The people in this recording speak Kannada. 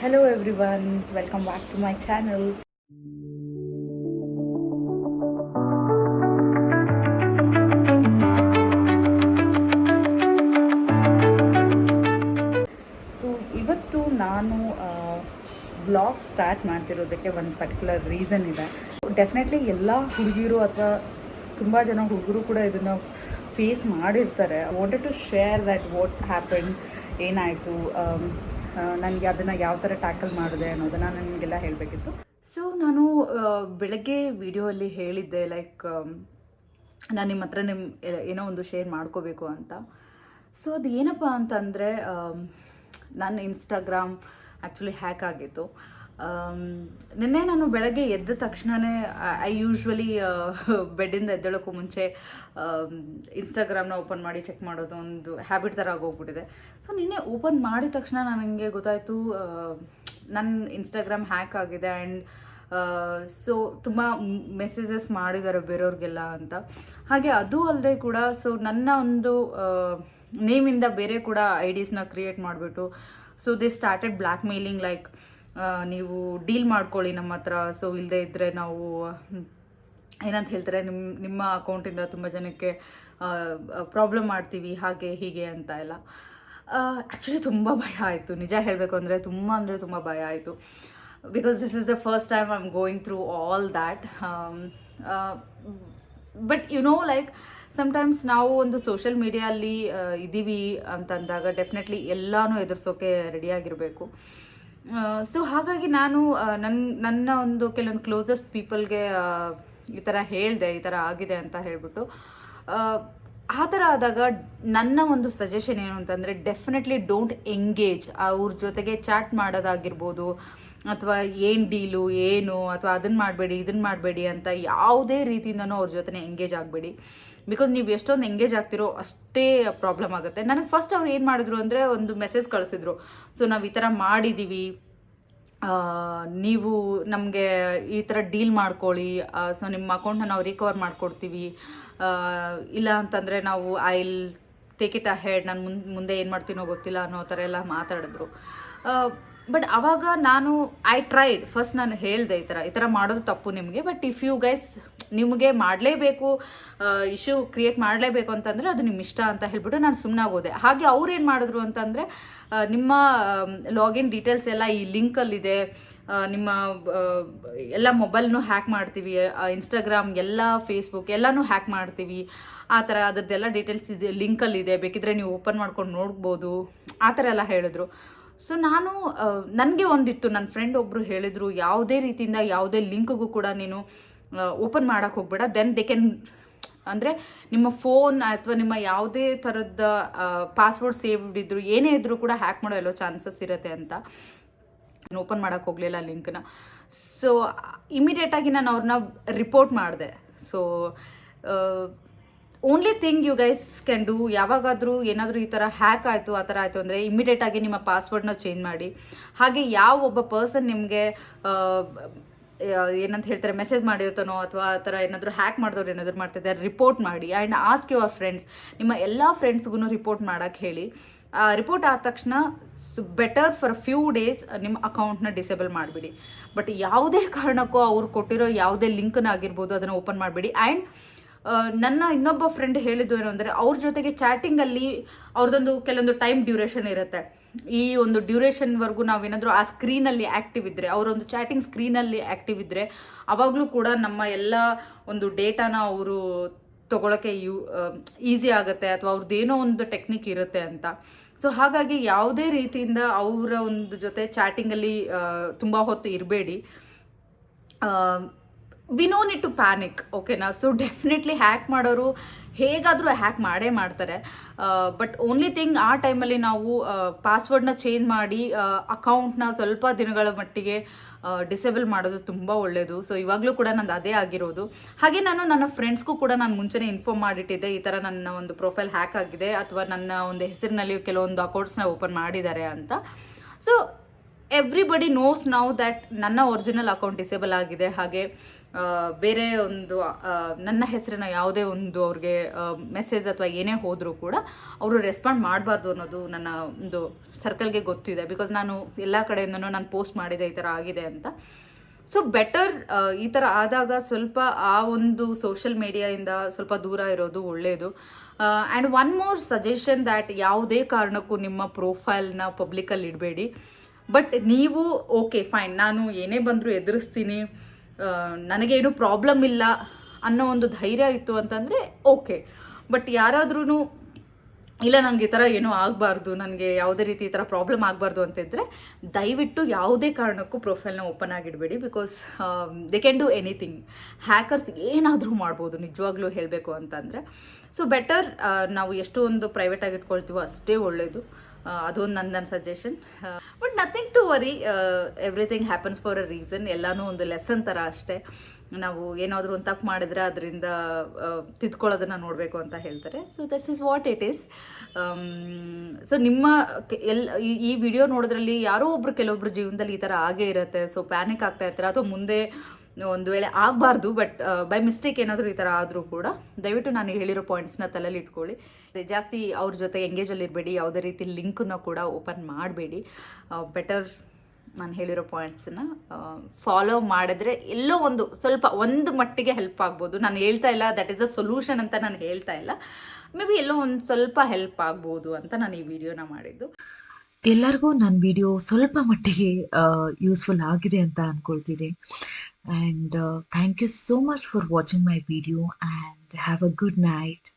Hello everyone, welcome back to my channel. So ಇವತ್ತು ನಾನು ವ್ಲಾಗ್ ಸ್ಟಾರ್ಟ್ ಮಾಡ್ತಿರೋದಕ್ಕೆ ಒಂದು ಪರ್ಟಿಕ್ಯುಲರ್ ರೀಸನ್ ಇದೆ. ಡೆಫಿನೆಟ್ಲಿ ಎಲ್ಲ ಹುಡುಗಿರು ಅಥವಾ ತುಂಬ ಜನ ಹುಡುಗರು ಕೂಡ ಇದನ್ನು ಫೇಸ್ ಮಾಡಿರ್ತಾರೆ. I wanted to share that what happen, ಏನಾಯಿತು, ನನಗೆ ಅದನ್ನು ಯಾವ ಥರ ಟ್ಯಾಕಲ್ ಮಾಡಿದೆ ಅನ್ನೋದನ್ನು ನನಗೆಲ್ಲ ಹೇಳಬೇಕಿತ್ತು. ಸೊ ನಾನು ಬೆಳಗ್ಗೆ ವಿಡಿಯೋಲ್ಲಿ ಹೇಳಿದ್ದೆ ಲೈಕ್ ನಾನು ನಿಮ್ಮ ಹತ್ರ ಏನೋ ಒಂದು ಶೇರ್ ಮಾಡ್ಕೋಬೇಕು ಅಂತ. ಸೊ ಅದು ಏನಪ್ಪ ಅಂತಂದರೆ ನನ್ನ ಇನ್ಸ್ಟಾಗ್ರಾಮ್ ಆ್ಯಕ್ಚುಲಿ ಹ್ಯಾಕ್ ಆಗಿತ್ತು. ನಿನ್ನೆ ನಾನು ಬೆಳಗ್ಗೆ ಎದ್ದ ತಕ್ಷಣವೇ ಐ ಯೂಶ್ವಲಿ ಬೆಡ್ಡಿಂದ ಎದ್ದೇಳೋಕ್ಕೂ ಮುಂಚೆ ಇನ್ಸ್ಟಾಗ್ರಾಮ್ನ ಓಪನ್ ಮಾಡಿ ಚೆಕ್ ಮಾಡೋದು ಒಂದು ಹ್ಯಾಬಿಟ್ ಥರ ಆಗೋಗ್ಬಿಟ್ಟಿದೆ. ಸೊ ನಿನ್ನೆ ಓಪನ್ ಮಾಡಿದ ತಕ್ಷಣ ನನಗೆ ಗೊತ್ತಾಯಿತು ನನ್ನ ಇನ್ಸ್ಟಾಗ್ರಾಮ್ ಹ್ಯಾಕ್ ಆಗಿದೆ. ಆ್ಯಂಡ್ ಸೊ ತುಂಬ ಮೆಸೇಜಸ್ ಮಾಡಿದ್ದಾರೆ ಬೇರೆಯವ್ರಿಗೆಲ್ಲ ಅಂತ. ಹಾಗೆ ಅದು ಅಲ್ಲದೆ ಕೂಡ ಸೊ ನನ್ನ ಒಂದು ನೇಮಿಂದ ಬೇರೆ ಕೂಡ ಐ ಡಿಸ್ನ ಕ್ರಿಯೇಟ್ ಮಾಡಿಬಿಟ್ಟು so they started black mailing like ನೀವು ಡೀಲ್ ಮಾಡ್ಕೊಳ್ಳಿ ನಮ್ಮ ಹತ್ರ, ಸೊ ಇಲ್ಲದೆ ಇದ್ದರೆ ನಾವು ಏನಂತ ಹೇಳ್ತಾರೆ ನಿಮ್ಮ ಅಕೌಂಟಿಂದ ತುಂಬ ಜನಕ್ಕೆ ಪ್ರಾಬ್ಲಮ್ ಮಾಡ್ತೀವಿ ಹಾಗೆ ಹೀಗೆ ಅಂತ ಎಲ್ಲ. ಆ್ಯಕ್ಚುಲಿ ತುಂಬ ಭಯ ಆಯಿತು, ನಿಜ ಹೇಳಬೇಕು ಅಂದರೆ ತುಂಬ ಭಯ ಆಯಿತು. Because this is the first time I am going through all that. But you know like sometimes ನಾವು ಒಂದು ಸೋಷಿಯಲ್ ಮೀಡಿಯಲ್ಲಿ ಇದ್ದೀವಿ ಅಂತಂದಾಗ ಡೆಫಿನೆಟ್ಲಿ ಎಲ್ಲನೂ ಎದುರಿಸೋಕೆ ರೆಡಿಯಾಗಿರಬೇಕು. ಸೊ ಹಾಗಾಗಿ ನಾನು ನನ್ನ ಒಂದು ಕೆಲವೊಂದು ಕ್ಲೋಸೆಸ್ಟ್ ಪೀಪಲ್ಗೆ ಈ ಥರ ಹೇಳಿದೆ, ಈ ಥರ ಆಗಿದೆ ಅಂತ ಹೇಳಿಬಿಟ್ಟು. ಆ ಥರ ಆದಾಗ ನನ್ನ ಒಂದು ಸಜೆಷನ್ ಏನು ಅಂತಂದರೆ ಡೆಫಿನೆಟ್ಲಿ ಡೋಂಟ್ ಎಂಗೇಜ್. ಅವ್ರ ಜೊತೆಗೆ ಚಾಟ್ ಮಾಡೋದಾಗಿರ್ಬೋದು ಅಥವಾ ಏನು ಡೀಲು ಏನು ಅಥವಾ ಅದನ್ನು ಮಾಡಬೇಡಿ ಇದನ್ನು ಮಾಡಬೇಡಿ ಅಂತ ಯಾವುದೇ ರೀತಿಯಿಂದನೂ ಅವ್ರ ಜೊತೆ ಎಂಗೇಜ್ ಆಗಬೇಡಿ. ಬಿಕಾಸ್ ನೀವು ಎಷ್ಟೊಂದು ಎಂಗೇಜ್ ಆಗ್ತಿರೋ ಅಷ್ಟೇ ಪ್ರಾಬ್ಲಮ್ ಆಗುತ್ತೆ. ನನಗೆ ಫಸ್ಟ್ ಅವ್ರು ಏನು ಮಾಡಿದ್ರು ಅಂದರೆ ಒಂದು ಮೆಸೇಜ್ ಕಳಿಸಿದ್ರು. ಸೊ ನಾವು ಈ ಥರ ಮಾಡಿದ್ದೀವಿ, ನೀವು ನಮಗೆ ಈ ಥರ ಡೀಲ್ ಮಾಡ್ಕೊಳ್ಳಿ, ಸೊ ನಿಮ್ಮ ಅಕೌಂಟ್ನ ನಾವು ರಿಕವರ್ ಮಾಡಿಕೊಡ್ತೀವಿ, ಇಲ್ಲ ಅಂತಂದರೆ ನಾವು I will take it ahead, ನಾನು ಮುಂದೆ ಏನು ಮಾಡ್ತೀನೋ ಗೊತ್ತಿಲ್ಲ ಅನ್ನೋ ಥರ ಎಲ್ಲ ಮಾತಾಡಿದ್ರು. ಬಟ್ ಆವಾಗ ನಾನು ಐ ಟ್ರೈಡ್ ಫಸ್ಟ್, ನಾನು ಹೇಳಿದೆ ಈ ಥರ ಮಾಡೋದು ತಪ್ಪು ನಿಮಗೆ, ಬಟ್ ಇಫ್ ಯು ಗೈಸ್ ನಿಮಗೆ ಮಾಡಲೇಬೇಕು, ಇಶ್ಯೂ ಕ್ರಿಯೇಟ್ ಮಾಡಲೇಬೇಕು ಅಂತಂದರೆ ಅದು ನಿಮ್ಮ ಇಷ್ಟ ಅಂತ ಹೇಳ್ಬಿಟ್ಟು ನಾನು ಸುಮ್ಮನಾಗೋದೆ. ಹಾಗೆ ಅವ್ರು ಏನು ಮಾಡಿದ್ರು ಅಂತಂದರೆ ನಿಮ್ಮ ಲಾಗಿನ್ ಡೀಟೇಲ್ಸ್ ಎಲ್ಲ ಈ ಲಿಂಕಲ್ಲಿದೆ, ನಿಮ್ಮ ಎಲ್ಲ ಮೊಬೈಲ್ನೂ ಹ್ಯಾಕ್ ಮಾಡ್ತೀವಿ, ಇನ್ಸ್ಟಾಗ್ರಾಮ್ ಎಲ್ಲ ಫೇಸ್ಬುಕ್ ಎಲ್ಲನೂ ಹ್ಯಾಕ್ ಮಾಡ್ತೀವಿ, ಆ ಥರ ಅದ್ರದ್ದೆಲ್ಲ ಡೀಟೇಲ್ಸ್ ಇದೆ, ಲಿಂಕಲ್ಲಿದೆ, ಬೇಕಿದ್ರೆ ನೀವು ಓಪನ್ ಮಾಡ್ಕೊಂಡು ನೋಡ್ಬೋದು, ಆ ಥರ ಎಲ್ಲ ಹೇಳಿದ್ರು. ಸೊ ನಾನು ನನಗೆ ಒಂದಿತ್ತು, ನನ್ನ ಫ್ರೆಂಡ್ ಒಬ್ಬರು ಹೇಳಿದರು ಯಾವುದೇ ರೀತಿಯಿಂದ ಯಾವುದೇ ಲಿಂಕ್ಗೂ ಕೂಡ ನೀನು ಓಪನ್ ಮಾಡೋಕ್ಕೆ ಹೋಗ್ಬೇಡ, ದೆನ್ ದೇ ಕ್ಯಾನ್ ಅಂದರೆ ನಿಮ್ಮ ಫೋನ್ ಅಥವಾ ನಿಮ್ಮ ಯಾವುದೇ ಥರದ ಪಾಸ್ವರ್ಡ್ ಸೇವ್ಡ್ ಇದ್ದರೂ ಏನೇ ಇದ್ದರೂ ಕೂಡ ಹ್ಯಾಕ್ ಮಾಡೋ ಎಲ್ಲೋ ಚಾನ್ಸಸ್ ಇರುತ್ತೆ ಅಂತ. ನಾನು ಓಪನ್ ಮಾಡೋಕ್ಕೆ ಹೋಗಲಿಲ್ಲ ಲಿಂಕ್ನ. ಸೊ ಇಮಿಡಿಯೇಟಾಗಿ ನಾನು ಅವ್ರನ್ನ ರಿಪೋರ್ಟ್ ಮಾಡಿದೆ. So only thing you guys can do, ಯಾವಾಗಾದರೂ ಏನಾದರೂ ಈ ಥರ ಹ್ಯಾಕ್ ಆಯಿತು ಆ ಥರ ಆಯಿತು ಅಂದರೆ ಇಮಿಡಿಯೇಟಾಗಿ ನಿಮ್ಮ ಪಾಸ್ವರ್ಡ್ನ ಚೇಂಜ್ ಮಾಡಿ. ಹಾಗೆ ಯಾವ ಒಬ್ಬ ಪರ್ಸನ್ ನಿಮಗೆ ಏನಂತ ಹೇಳ್ತಾರೆ ಮೆಸೇಜ್ ಮಾಡಿರ್ತಾನೋ ಅಥವಾ ಆ ಥರ ಏನಾದರೂ ಹ್ಯಾಕ್ ಮಾಡಿದವ್ರು ಏನಾದರೂ ಮಾಡ್ತಿದ್ದಾರೆ ರಿಪೋರ್ಟ್ ಮಾಡಿ. ಆ್ಯಂಡ್ ಆಸ್ಕ್ ಯುವರ್ ಫ್ರೆಂಡ್ಸ್, ನಿಮ್ಮ ಎಲ್ಲ ಫ್ರೆಂಡ್ಸ್ಗೂ ರಿಪೋರ್ಟ್ ಮಾಡೋಕ್ಕೆ ಹೇಳಿ. ರಿಪೋರ್ಟ್ ಆದ ತಕ್ಷಣ ಬೆಟರ್ ಫಾರ್ ಫ್ಯೂ ಡೇಸ್ ನಿಮ್ಮ ಅಕೌಂಟ್ನ ಡಿಸೇಬಲ್ ಮಾಡಿಬಿಡಿ. ಬಟ್ ಯಾವುದೇ ಕಾರಣಕ್ಕೂ ಅವ್ರು ಕೊಟ್ಟಿರೋ ಯಾವುದೇ ಲಿಂಕ್ನ ಆಗಿರ್ಬೋದು ಅದನ್ನು ಓಪನ್ ಮಾಡಬೇಡಿ. ಆ್ಯಂಡ್ ನನ್ನ ಇನ್ನೊಬ್ಬ ಫ್ರೆಂಡ್ ಹೇಳಿದ್ದು ಏನು ಅಂದರೆ ಅವ್ರ ಜೊತೆಗೆ ಚಾಟಿಂಗಲ್ಲಿ ಅವ್ರದ್ದೊಂದು ಕೆಲವೊಂದು ಟೈಮ್ ಡ್ಯೂರೇಷನ್ ಇರುತ್ತೆ. ಈ ಒಂದು ಡ್ಯೂರೇಷನ್ವರೆಗೂ ನಾವೇನಾದರೂ ಆ ಸ್ಕ್ರೀನಲ್ಲಿ ಆ್ಯಕ್ಟಿವ್ ಇದ್ದರೆ, ಅವರೊಂದು ಚಾಟಿಂಗ್ ಸ್ಕ್ರೀನಲ್ಲಿ ಆ್ಯಕ್ಟಿವ್ ಇದ್ದರೆ ಆವಾಗಲೂ ಕೂಡ ನಮ್ಮ ಎಲ್ಲ ಒಂದು ಡೇಟಾನ ಅವರು ತೊಗೊಳಕ್ಕೆ ಈಸಿ ಆಗುತ್ತೆ ಅಥವಾ ಅವ್ರದ್ದೇನೋ ಒಂದು ಟೆಕ್ನಿಕ್ ಇರುತ್ತೆ ಅಂತ. ಸೊ ಹಾಗಾಗಿ ಯಾವುದೇ ರೀತಿಯಿಂದ ಅವರ ಒಂದು ಜೊತೆ ಚಾಟಿಂಗಲ್ಲಿ ತುಂಬ ಹೊತ್ತು ಇರಬೇಡಿ. We no need to panic, ಓಕೆನಾ? ಸೊ ಡೆಫಿನೆಟ್ಲಿ ಹ್ಯಾಕ್ ಮಾಡೋರು ಹೇಗಾದರೂ ಹ್ಯಾಕ್ ಮಾಡೇ ಮಾಡ್ತಾರೆ. ಬಟ್ ಓನ್ಲಿ ಥಿಂಗ್ ಆ ಟೈಮಲ್ಲಿ ನಾವು ಪಾಸ್ವರ್ಡ್ನ ಚೇಂಜ್ ಮಾಡಿ ಅಕೌಂಟ್ನ ಸ್ವಲ್ಪ ದಿನಗಳ ಮಟ್ಟಿಗೆ ಡಿಸೇಬಲ್ ಮಾಡೋದು ತುಂಬ ಒಳ್ಳೆಯದು. ಸೊ ಇವಾಗಲೂ ಕೂಡ ನಂದು ಅದೇ ಆಗಿರೋದು. ಹಾಗೆ ನಾನು ನನ್ನ ಫ್ರೆಂಡ್ಸ್ಗೂ ಕೂಡ ನಾನು ಮುಂಚೆನೇ ಇನ್ಫಾರ್ಮ್ ಮಾಡಿಟ್ಟಿದ್ದೆ, ಈ ಥರ ನನ್ನ ಒಂದು ಪ್ರೊಫೈಲ್ ಹ್ಯಾಕ್ ಆಗಿದೆ ಅಥವಾ ನನ್ನ ಒಂದು ಹೆಸರಿನಲ್ಲಿ ಕೆಲವೊಂದು ಅಕೌಂಟ್ಸ್ನ ಓಪನ್ ಮಾಡಿದ್ದಾರೆ ಅಂತ. So everybody knows now that ನನ್ನ ಒರಿಜಿನಲ್ ಅಕೌಂಟ್ ಡಿಸೇಬಲ್ ಆಗಿದೆ. ಹಾಗೆ ಬೇರೆ ಒಂದು ನನ್ನ ಹೆಸರಿನ ಯಾವುದೇ ಒಂದು ಅವ್ರಿಗೆ ಮೆಸೇಜ್ ಅಥವಾ ಏನೇ ಹೋದರೂ ಕೂಡ ಅವರು ರೆಸ್ಪಾಂಡ್ ಮಾಡಬಾರ್ದು ಅನ್ನೋದು ನನ್ನ ಒಂದು ಸರ್ಕಲ್ಗೆ ಗೊತ್ತಿದೆ. ಬಿಕಾಸ್ ನಾನು ಎಲ್ಲ ಕಡೆಯಿಂದನೂ ನಾನು ಪೋಸ್ಟ್ ಮಾಡಿದೆ ಈ ಥರ ಆಗಿದೆ ಅಂತ. ಸೊ ಬೆಟರ್ ಈ ಥರ ಆದಾಗ ಸ್ವಲ್ಪ ಆ ಒಂದು ಸೋಷಿಯಲ್ ಮೀಡಿಯಾಯಿಂದ ಸ್ವಲ್ಪ ದೂರ ಇರೋದು ಒಳ್ಳೆಯದು. And one more suggestion that ಯಾವುದೇ ಕಾರಣಕ್ಕೂ ನಿಮ್ಮ ಪ್ರೊಫೈಲ್ನ ಪಬ್ಲಿಕಲ್ಲಿ ಇಡಬೇಡಿ. ಬಟ್ ನೀವು ಓಕೆ ಫೈನ್, ನಾನು ಏನೇ ಬಂದರೂ ಎದುರಿಸ್ತೀನಿ, ನನಗೇನು ಪ್ರಾಬ್ಲಮ್ ಇಲ್ಲ ಅನ್ನೋ ಒಂದು ಧೈರ್ಯ ಇತ್ತು ಅಂತಂದರೆ ಓಕೆ. ಬಟ್ ಯಾರಾದ್ರೂ ಇಲ್ಲ ನನಗೆ ಈ ಥರ ಏನೂ ಆಗಬಾರ್ದು, ನನಗೆ ಯಾವುದೇ ರೀತಿ ಈ ಥರ ಪ್ರಾಬ್ಲಮ್ ಆಗಬಾರ್ದು ಅಂತಿದ್ದರೆ ದಯವಿಟ್ಟು ಯಾವುದೇ ಕಾರಣಕ್ಕೂ ಪ್ರೊಫೈಲ್ನ ಓಪನ್ ಆಗಿಡಬೇಡಿ. Because they can do anything. Hackers ಏನಾದರೂ ಮಾಡ್ಬೋದು ನಿಜವಾಗ್ಲೂ ಹೇಳಬೇಕು ಅಂತಂದರೆ. ಸೊ ಬೆಟರ್ ನಾವು ಎಷ್ಟು ಒಂದು ಪ್ರೈವೇಟಾಗಿ ಇಟ್ಕೊಳ್ತೀವೋ ಅಷ್ಟೇ ಒಳ್ಳೆಯದು. ಅದೊಂದು ನನ್ನ suggestion. But nothing to worry, everything happens for a reason. ಎಲ್ಲನೂ ಒಂದು ಲೆಸನ್ ಥರ ಅಷ್ಟೇ. ನಾವು ಏನಾದರೂ ಒಂದು ತಪ್ಪು ಮಾಡಿದ್ರೆ ಅದರಿಂದ ತಿದ್ಕೊಳ್ಳೋದನ್ನು ನೋಡಬೇಕು ಅಂತ ಹೇಳ್ತಾರೆ. So this is what it is. So ನಿಮ್ಮ ಈ ವಿಡಿಯೋ ನೋಡೋದ್ರಲ್ಲಿ ಯಾರೋ ಒಬ್ರು ಕೆಲವೊಬ್ರು ಜೀವನದಲ್ಲಿ ಈ ಥರ ಆಗೇ ಇರುತ್ತೆ. ಸೊ ಪ್ಯಾನಿಕ್ ಆಗ್ತಾ ಇರ್ತಾರೆ, ಅಥವಾ ಮುಂದೆ ಒಂದು ವೇಳೆ ಆಗಬಾರ್ದು ಬಟ್ ಬೈ ಮಿಸ್ಟೇಕ್ ಏನಾದರೂ ಈ ಥರ ಆದರೂ ಕೂಡ ದಯವಿಟ್ಟು ನಾನು ಹೇಳಿರೋ ಪಾಯಿಂಟ್ಸ್ನ ತಲೆಯಲ್ಲಿ ಇಟ್ಕೊಳ್ಳಿ. ಜಾಸ್ತಿ ಅವ್ರ ಜೊತೆ ಎಂಗೇಜಲ್ಲಿ ಇರಬೇಡಿ, ಯಾವುದೇ ರೀತಿ ಲಿಂಕನ್ನು ಕೂಡ ಓಪನ್ ಮಾಡಬೇಡಿ. ಬೆಟರ್ ನಾನು ಹೇಳಿರೋ ಪಾಯಿಂಟ್ಸನ್ನ ಫಾಲೋ ಮಾಡಿದ್ರೆ ಎಲ್ಲೋ ಒಂದು ಸ್ವಲ್ಪ ಒಂದು ಮಟ್ಟಿಗೆ ಹೆಲ್ಪ್ ಆಗ್ಬೋದು. ನಾನು ಹೇಳ್ತಾ ಇಲ್ಲ ದಟ್ ಈಸ್ ಅ ಸೊಲ್ಯೂಷನ್ ಅಂತ ನಾನು ಹೇಳ್ತಾ ಇಲ್ಲ. ಮೇ ಬಿ ಎಲ್ಲೋ ಒಂದು ಸ್ವಲ್ಪ ಹೆಲ್ಪ್ ಆಗ್ಬೋದು ಅಂತ ನಾನು ಈ ವಿಡಿಯೋನ ಮಾಡಿದ್ದು. ಎಲ್ಲರಿಗೂ ನನ್ನ ವಿಡಿಯೋ ಸ್ವಲ್ಪ ಮಟ್ಟಿಗೆ ಯೂಸ್ಫುಲ್ ಆಗಿದೆ ಅಂತ ಅಂದ್ಕೊಳ್ತೀನಿ. And thank you so much for watching my video and have a good night.